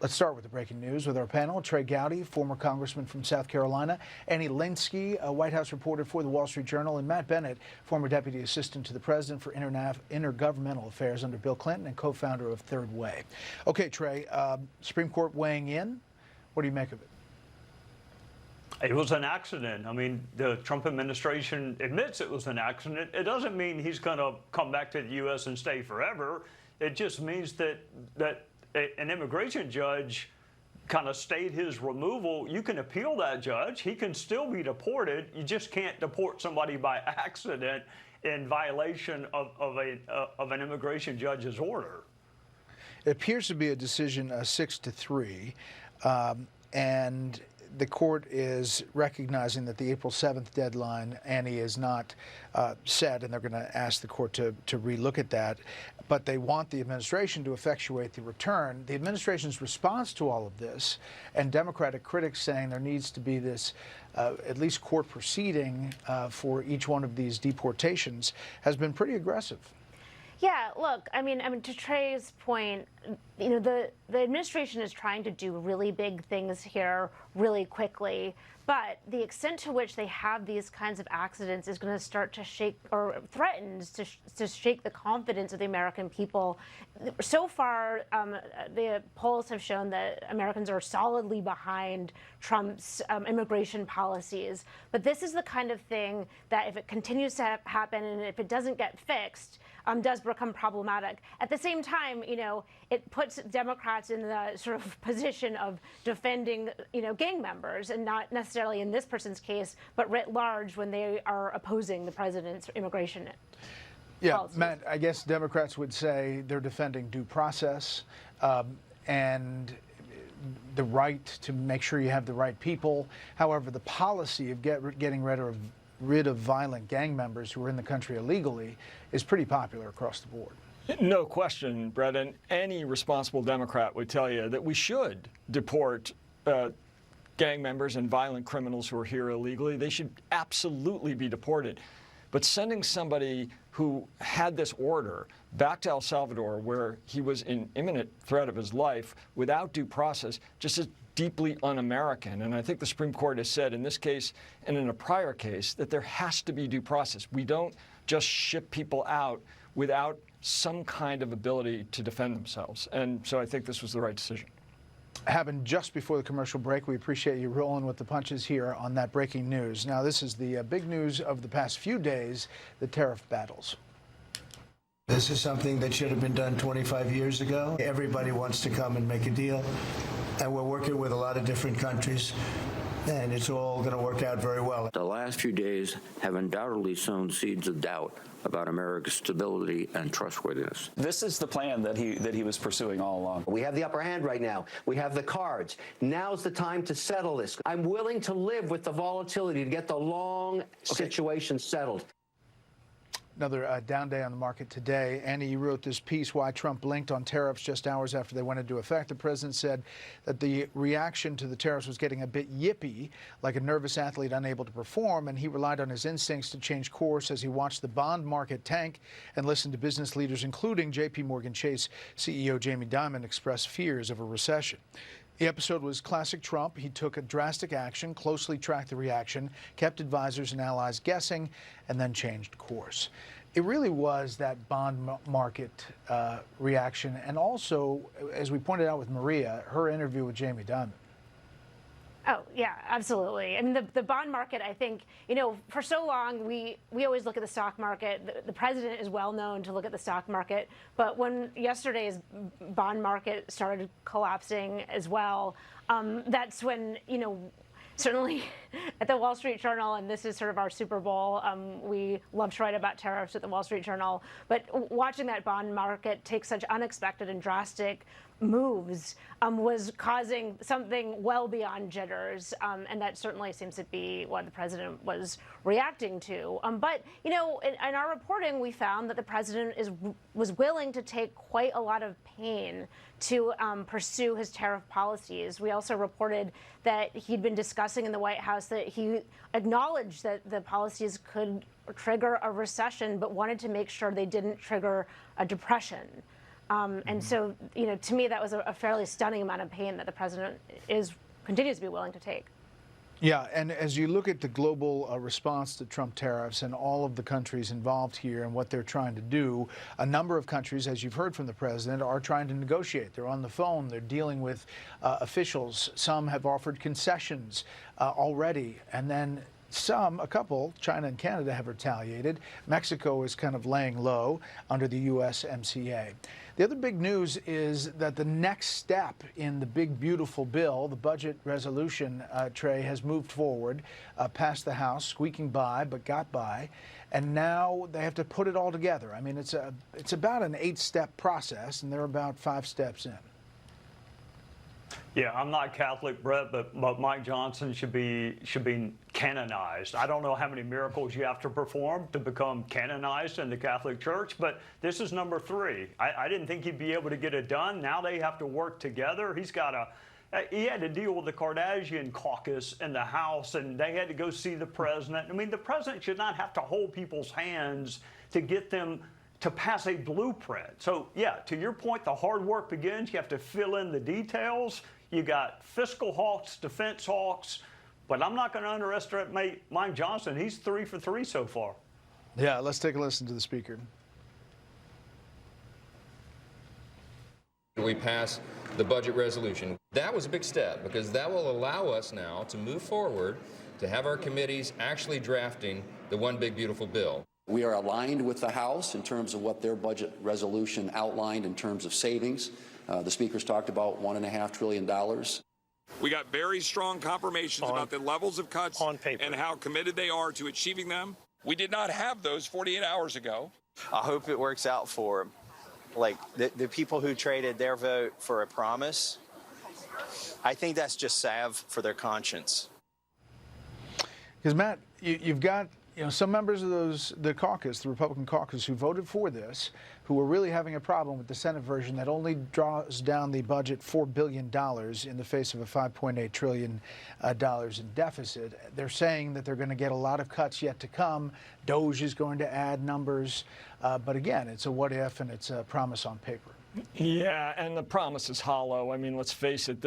Let's start with the breaking news with our panel. Trey Gowdy, former congressman from South Carolina, Annie Linsky, a White House reporter for the Wall Street Journal, and Matt Bennett, former deputy assistant to the president for intergovernmental affairs under Bill Clinton and co-founder of Third Way. Okay, Trey, Supreme Court weighing in. What do you make of it? It was an accident. I mean, the Trump administration admits it was an accident. It doesn't mean he's going to come back to the U.S. and stay forever. It just means that an immigration judge kind of stayed his removal. You can appeal that judge. He can still be deported. You just can't deport somebody by accident in violation of an immigration judge's order. It appears to be a decision 6-3, and the court is recognizing that the April 7th deadline, Annie, is not set, and they're going to ask the court to relook at that. But they want the administration to effectuate the return. The administration's response to all of this, and Democratic critics saying there needs to be this at least court proceeding for each one of these deportations, has been pretty aggressive. Yeah, look, I mean, to Trey's point, you know, the administration is trying to do really big things here really quickly, but the extent to which they have these kinds of accidents is going to start to shake, or threatens to shake the confidence of the American people. So far, the polls have shown that Americans are solidly behind Trump's immigration policies. But this is the kind of thing that if it continues to happen and if it doesn't get fixed, does become problematic. At the same time, you know, it puts Democrats in the sort of position of defending, you know, gang members, and not necessarily in this person's case, but writ large when they are opposing the president's immigration policies. Matt, I guess Democrats would say they're defending due process and the right to make sure you have the right people. However, the policy of getting rid of violent gang members who are in the country illegally is pretty popular across the board. No question, Brett, and any responsible Democrat would tell you that we should deport gang members and violent criminals who are here illegally. They should absolutely be deported. But sending somebody who had this order back to El Salvador, where he was in imminent threat of his life, without due process, just is deeply un-American. And I think the Supreme Court has said in this case and in a prior case that there has to be due process. We don't just ship people out without some kind of ability to defend themselves. And so I think this was the right decision. Happened just before the commercial break. We appreciate you rolling with the punches here on that breaking news. Now, this is the big news of the past few days, the tariff battles. This is something that should have been done 25 years ago. Everybody wants to come and make a deal, and we're working with a lot of different countries, and it's all going to work out very well. The last few days have undoubtedly sown seeds of doubt about America's stability and trustworthiness. This is the plan that he was pursuing all along. We have the upper hand right now. We have the cards. Now's the time to settle this. I'm willing to live with the volatility to get the long situation settled. Another down day on the market today. Annie, you wrote this piece, Why Trump Blinked on Tariffs just hours after they went into effect. The president said that the reaction to the tariffs was getting a bit yippy, like a nervous athlete unable to perform, and he relied on his instincts to change course as he watched the bond market tank and listened to business leaders, including J.P. Morgan Chase CEO Jamie Dimon, express fears of a recession. The episode was classic Trump. He took a drastic action, closely tracked the reaction, kept advisors and allies guessing, and then changed course. It really was that bond market reaction, and also, as we pointed out with Maria, her interview with Jamie Dimon. Oh, yeah, absolutely. I mean, the bond market, I think, you know, for so long, we always look at the stock market. The president is well known to look at the stock market. But when yesterday's bond market started collapsing as well, that's when, you know, certainly at the Wall Street Journal, and this is sort of our Super Bowl, we love to write about tariffs at the Wall Street Journal, but watching that bond market take such unexpected and drastic moves was causing something well beyond jitters, and that certainly seems to be what the president was reacting to. But, you know, in our reporting, we found that the president was willing to take quite a lot of pain to pursue his tariff policies. We also reported that he'd been discussing in the White House that he acknowledged that the policies could trigger a recession, but wanted to make sure they didn't trigger a depression. And so, you know, to me, that was a fairly stunning amount of pain that the president continues to be willing to take. Yeah, and as you look at the global response to Trump tariffs and all of the countries involved here and what they're trying to do, a number of countries, as you've heard from the president, are trying to negotiate. They're on the phone. They're dealing with officials. Some have offered concessions already, and then a couple, China and Canada, have retaliated. Mexico is kind of laying low under the USMCA. The other big news is that the next step in the big, beautiful bill, the budget resolution tray, has moved forward past the House, squeaking by, but got by. And now they have to put it all together. I mean, it's about an 8-step process, and they're about 5 steps in. Yeah, I'm not Catholic, Brett, but Mike Johnson should be canonized. I don't know how many miracles you have to perform to become canonized in the Catholic Church, but this is number 3. I didn't think he'd be able to get it done. Now they have to work together. He had to deal with the Kardashian caucus in the House, and they had to go see the president. I mean, the president should not have to hold people's hands to get them to pass a blueprint. So, yeah, to your point, the hard work begins. You have to fill in the details. You got fiscal hawks, defense hawks, but I'm not going to underestimate Mike Johnson. He's 3 for 3 so far. Yeah, let's take a listen to the speaker. We pass the budget resolution. That was a big step because that will allow us now to move forward to have our committees actually drafting the one big beautiful bill. We are aligned with the House in terms of what their budget resolution outlined in terms of savings. The speakers talked about $1.5 trillion. We got very strong confirmations about the levels of cuts and how committed they are to achieving them. We did not have those 48 hours ago. I hope it works out for them. Like the people who traded their vote for a promise, I think that's just salve for their conscience. Because, Matt, you've got some members of the caucus, the Republican caucus, who voted for this, who are really having a problem with the Senate version that only draws down the budget $4 billion in the face of a $5.8 trillion in deficit. They're saying that they're going to get a lot of cuts yet to come. DOGE is going to add numbers. But again, it's a what if, and it's a promise on paper. Yeah, and the promise is hollow. I mean, let's face it,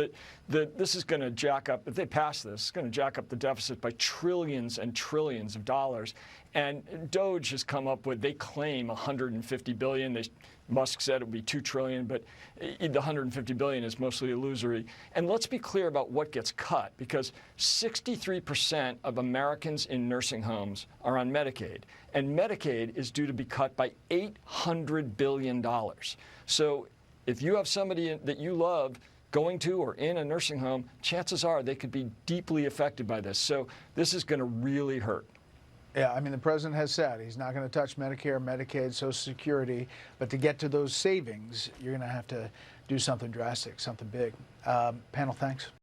this is going to jack up, if they pass this, it's going to jack up the deficit by trillions and trillions of dollars. And DOGE has come up with, they claim $150 billion. Musk said it would be $2 trillion, but the $150 billion is mostly illusory. And let's be clear about what gets cut, because 63% of Americans in nursing homes are on Medicaid, and Medicaid is due to be cut by $800 billion. So if you have somebody that you love going to or in a nursing home, chances are they could be deeply affected by this. So this is going to really hurt. Yeah, I mean, the president has said he's not going to touch Medicare, Medicaid, Social Security, but to get to those savings, you're going to have to do something drastic, something big. Panel, thanks.